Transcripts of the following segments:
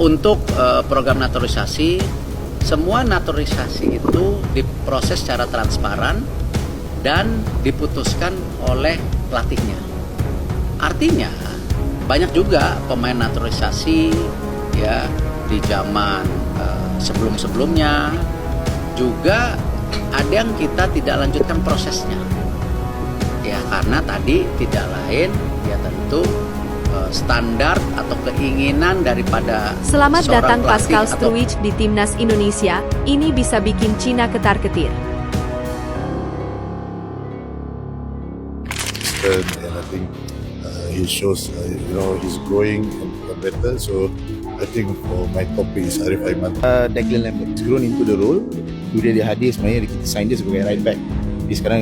Untuk program naturalisasi, semua naturalisasi itu diproses secara transparan dan diputuskan oleh pelatihnya. Artinya banyak juga pemain naturalisasi ya di zaman sebelum-sebelumnya juga ada yang kita tidak lanjutkan prosesnya. Ya karena tadi tidak lain ya tentu standar atau keinginan daripada Selamat datang Pascal atau Struijk di Timnas Indonesia. Ini bisa bikin Cina ketar-ketir. And I think he shows, he's growing better. So I think for my topic is Arif Aiman. Declan Lambert has grown into the role. Dulu dia hadir sebenarnya kita sign dia sebagai right back. Jadi sekarang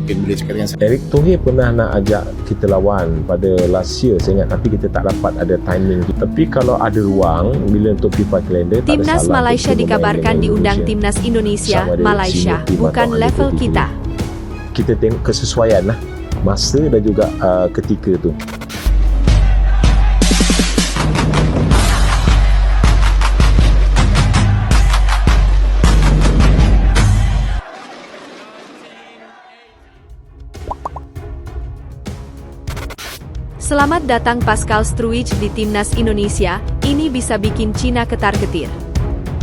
mungkin boleh cakap dengan saya. Eric Thohir pernah nak ajak kita lawan pada last year saya ingat, tapi kita tak dapat ada timing. Tapi kalau ada ruang bila untuk FIFA calendar, Timnas Malaysia dikabarkan diundang Timnas Indonesia Malaysia, bukan level kita. Kita tengok kesesuaian lah masa dan juga ketika tu. Selamat datang Pascal Struijk di Timnas Indonesia. Ini bisa bikin Cina ketar-ketir.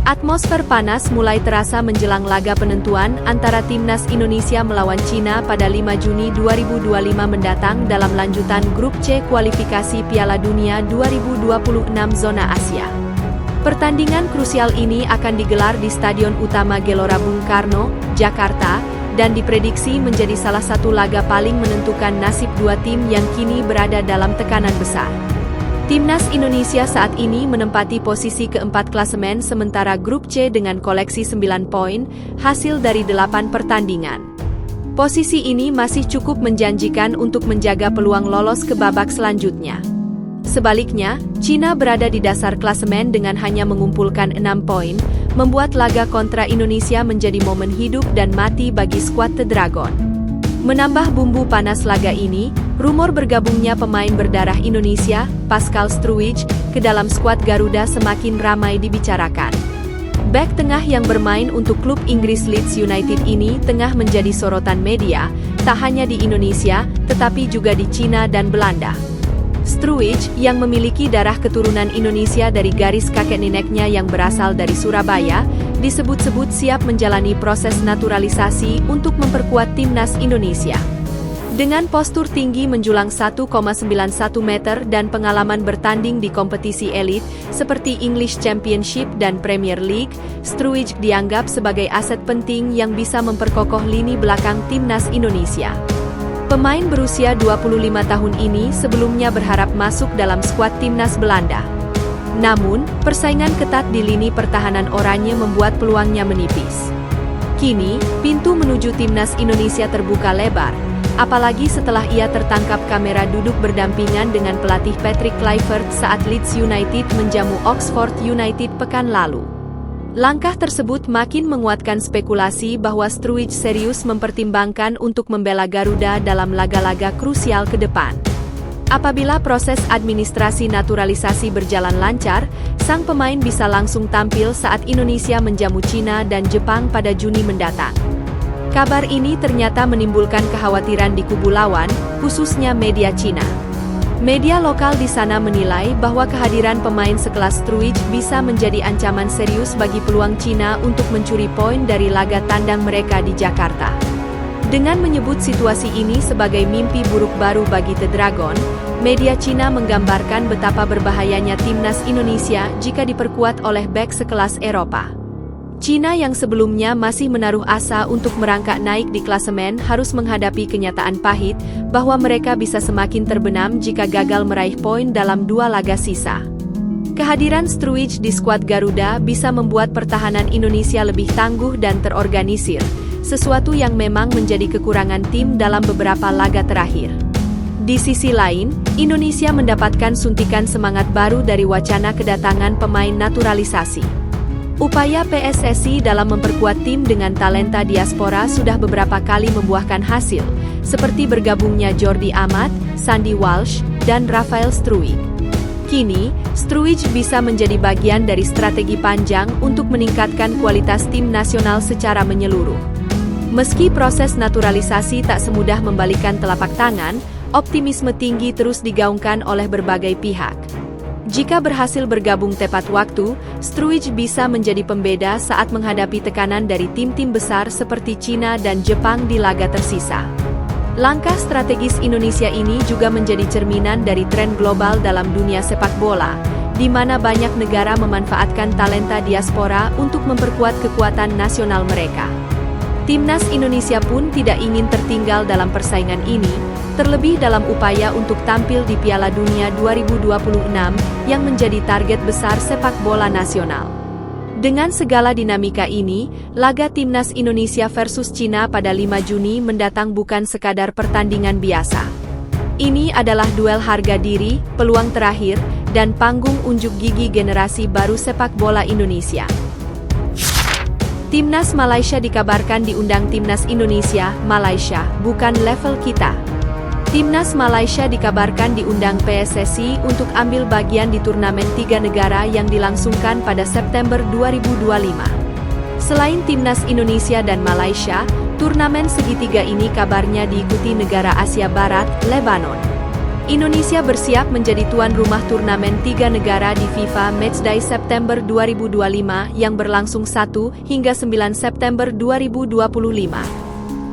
Atmosfer panas mulai terasa menjelang laga penentuan antara Timnas Indonesia melawan Cina pada 5 Juni 2025 mendatang dalam lanjutan Grup C kualifikasi Piala Dunia 2026 zona Asia. Pertandingan krusial ini akan digelar di Stadion Utama Gelora Bung Karno, Jakarta, dan diprediksi menjadi salah satu laga paling menentukan nasib dua tim yang kini berada dalam tekanan besar. Timnas Indonesia saat ini menempati posisi keempat klasemen sementara Grup C dengan koleksi 9 poin, hasil dari 8 pertandingan. Posisi ini masih cukup menjanjikan untuk menjaga peluang lolos ke babak selanjutnya. Sebaliknya, Cina berada di dasar klasemen dengan hanya mengumpulkan 6 poin, membuat laga kontra Indonesia menjadi momen hidup dan mati bagi skuad The Dragon. Menambah bumbu panas laga ini, rumor bergabungnya pemain berdarah Indonesia, Pascal Struijk, ke dalam skuad Garuda semakin ramai dibicarakan. Bek tengah yang bermain untuk klub Inggris Leeds United ini tengah menjadi sorotan media, tak hanya di Indonesia, tetapi juga di Cina dan Belanda. Struijk, yang memiliki darah keturunan Indonesia dari garis kakek neneknya yang berasal dari Surabaya, disebut-sebut siap menjalani proses naturalisasi untuk memperkuat Timnas Indonesia. Dengan postur tinggi menjulang 1,91 meter dan pengalaman bertanding di kompetisi elit seperti English Championship dan Premier League, Struijk dianggap sebagai aset penting yang bisa memperkokoh lini belakang Timnas Indonesia. Pemain berusia 25 tahun ini sebelumnya berharap masuk dalam skuad Timnas Belanda. Namun, persaingan ketat di lini pertahanan oranye membuat peluangnya menipis. Kini, pintu menuju Timnas Indonesia terbuka lebar, apalagi setelah ia tertangkap kamera duduk berdampingan dengan pelatih Patrick Kluivert saat Leeds United menjamu Oxford United pekan lalu. Langkah tersebut makin menguatkan spekulasi bahwa Struijk serius mempertimbangkan untuk membela Garuda dalam laga-laga krusial ke depan. Apabila proses administrasi naturalisasi berjalan lancar, sang pemain bisa langsung tampil saat Indonesia menjamu Cina dan Jepang pada Juni mendatang. Kabar ini ternyata menimbulkan kekhawatiran di kubu lawan, khususnya media Cina. Media lokal di sana menilai bahwa kehadiran pemain sekelas Struijk bisa menjadi ancaman serius bagi peluang Cina untuk mencuri poin dari laga tandang mereka di Jakarta. Dengan menyebut situasi ini sebagai mimpi buruk baru bagi The Dragon, media Cina menggambarkan betapa berbahayanya Timnas Indonesia jika diperkuat oleh bek sekelas Eropa. Cina yang sebelumnya masih menaruh asa untuk merangkak naik di klasemen harus menghadapi kenyataan pahit bahwa mereka bisa semakin terbenam jika gagal meraih poin dalam 2 laga sisa. Kehadiran Struijk di skuad Garuda bisa membuat pertahanan Indonesia lebih tangguh dan terorganisir, sesuatu yang memang menjadi kekurangan tim dalam beberapa laga terakhir. Di sisi lain, Indonesia mendapatkan suntikan semangat baru dari wacana kedatangan pemain naturalisasi. Upaya PSSI dalam memperkuat tim dengan talenta diaspora sudah beberapa kali membuahkan hasil, seperti bergabungnya Jordi Amat, Sandy Walsh, dan Rafael Struijk. Kini, Struwij bisa menjadi bagian dari strategi panjang untuk meningkatkan kualitas tim nasional secara menyeluruh. Meski proses naturalisasi tak semudah membalikan telapak tangan, optimisme tinggi terus digaungkan oleh berbagai pihak. Jika berhasil bergabung tepat waktu, Struwij bisa menjadi pembeda saat menghadapi tekanan dari tim-tim besar seperti Cina dan Jepang di laga tersisa. Langkah strategis Indonesia ini juga menjadi cerminan dari tren global dalam dunia sepak bola, di mana banyak negara memanfaatkan talenta diaspora untuk memperkuat kekuatan nasional mereka. Timnas Indonesia pun tidak ingin tertinggal dalam persaingan ini, terlebih dalam upaya untuk tampil di Piala Dunia 2026 yang menjadi target besar sepak bola nasional. Dengan segala dinamika ini, laga Timnas Indonesia versus Cina pada 5 Juni mendatang bukan sekadar pertandingan biasa. Ini adalah duel harga diri, peluang terakhir, dan panggung unjuk gigi generasi baru sepak bola Indonesia. Timnas Malaysia dikabarkan diundang Timnas Indonesia, Malaysia, bukan level kita. Timnas Malaysia dikabarkan diundang PSSI untuk ambil bagian di turnamen 3 negara yang dilangsungkan pada September 2025. Selain Timnas Indonesia dan Malaysia, turnamen segitiga ini kabarnya diikuti negara Asia Barat, Lebanon. Indonesia bersiap menjadi tuan rumah turnamen 3 negara di FIFA Matchday September 2025 yang berlangsung 1 hingga 9 September 2025.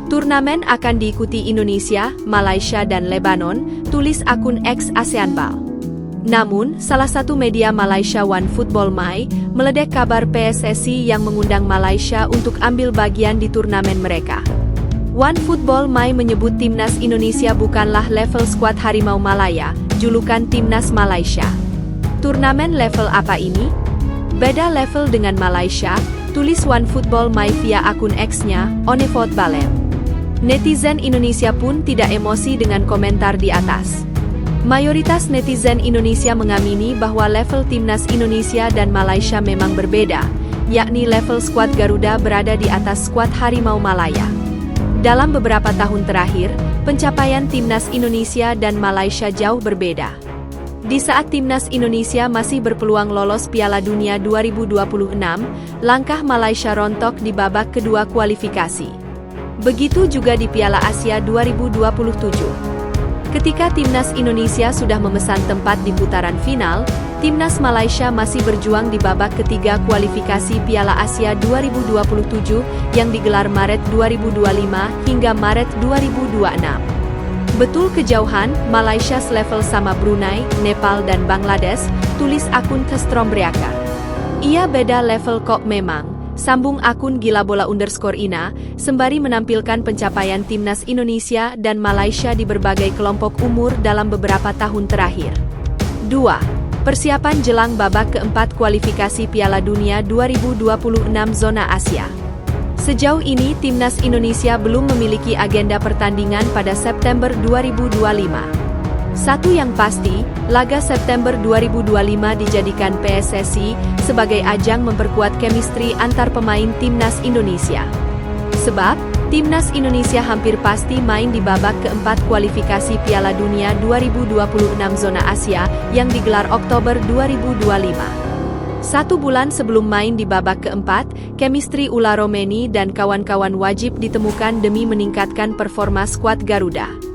Turnamen akan diikuti Indonesia, Malaysia dan Lebanon, tulis akun X ASEANBAL. Namun, salah satu media Malaysia OneFootball My, meledek kabar PSSI yang mengundang Malaysia untuk ambil bagian di turnamen mereka. OneFootball My menyebut Timnas Indonesia bukanlah level skuad Harimau Malaya, julukan Timnas Malaysia. Turnamen level apa ini? Beda level dengan Malaysia, tulis OneFootball My via akun X-nya, OneFootballem. Netizen Indonesia pun tidak emosi dengan komentar di atas. Mayoritas netizen Indonesia mengamini bahwa level Timnas Indonesia dan Malaysia memang berbeda, yakni level skuad Garuda berada di atas skuad Harimau Malaya. Dalam beberapa tahun terakhir, pencapaian Timnas Indonesia dan Malaysia jauh berbeda. Di saat Timnas Indonesia masih berpeluang lolos Piala Dunia 2026, langkah Malaysia rontok di babak kedua kualifikasi. Begitu juga di Piala Asia 2027. Ketika Timnas Indonesia sudah memesan tempat di putaran final, Timnas Malaysia masih berjuang di babak ketiga kualifikasi Piala Asia 2027 yang digelar Maret 2025 hingga Maret 2026. Betul kejauhan, Malaysia selevel sama Brunei, Nepal dan Bangladesh, tulis akun Kestrombriaka. Ia beda level kok memang. Sambung akun gilabola_ina, sembari menampilkan pencapaian Timnas Indonesia dan Malaysia di berbagai kelompok umur dalam beberapa tahun terakhir. 2. Persiapan jelang babak keempat kualifikasi Piala Dunia 2026 zona Asia. Sejauh ini Timnas Indonesia belum memiliki agenda pertandingan pada September 2025. Satu yang pasti, laga September 2025 dijadikan PSSI sebagai ajang memperkuat chemistry antar pemain Timnas Indonesia. Sebab, Timnas Indonesia hampir pasti main di babak keempat kualifikasi Piala Dunia 2026 zona Asia yang digelar Oktober 2025. 1 bulan sebelum main di babak keempat, chemistry Ula Romeni dan kawan-kawan wajib ditemukan demi meningkatkan performa skuad Garuda.